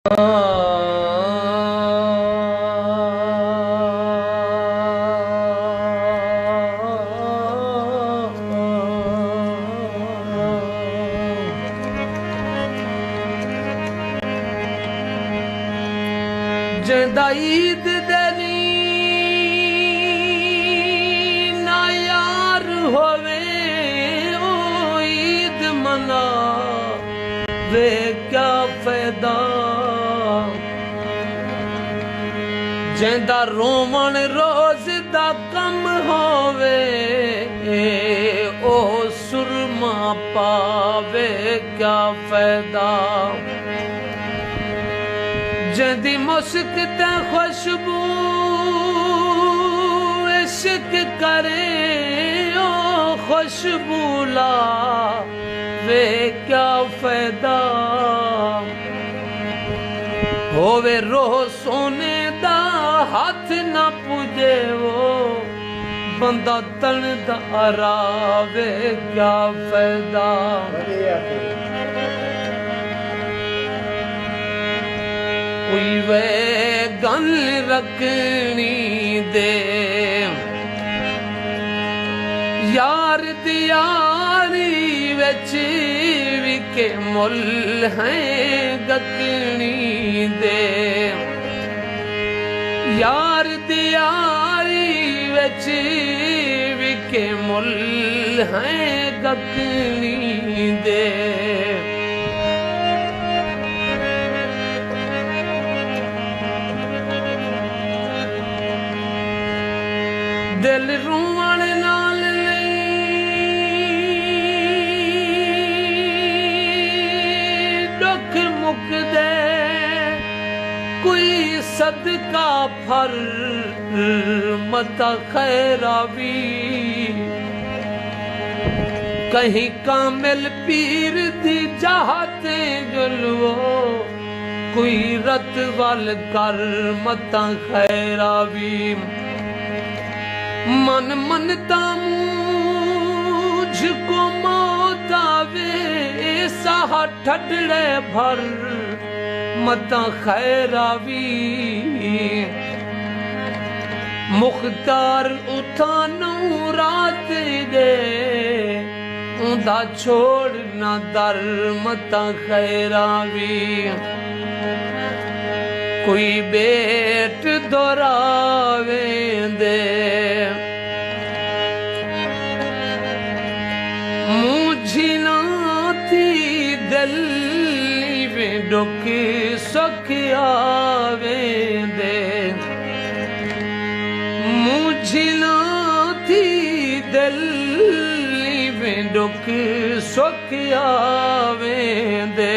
जदा ईद देनी ना यार होवे ओ ईद मना वे क्या फायदा। जेंदा रोमन रोज दा कम होवे ओ सुरमा पावे क्या फायदा। जदी मुस्क ते खुशबू इश्क करे ओ खुशबू ला वे क्या फायदा। होवे रोह सोने दा हाथ ना पुजे वो बंदा तन दारा वे क्या फायदा। कोई वे गल रखनी दे यार दियारी विच भी के मुल है गकनी दे। यार दियारी विच भी के मुल है गकनी दे। दिल रूवण नाल दुख मुकदे कोई सदका फर मता खैरावी। कहीं कामिल पीर दी चाहते जुलवो कोई रत वाल कर मता खैरावी। मन मनता मुझको मौत आवे साह ठडड़े भर मता खैरावी। मुख्तार उठानू रात दे उदा छोड़ ना दर मता खैरावी। कोई बेट दोरावे दे मुझी ना थी दिल्ली में डुक सुख आवे दे। मुझी ना थी दिल्ली में डुक सुख आवे दे।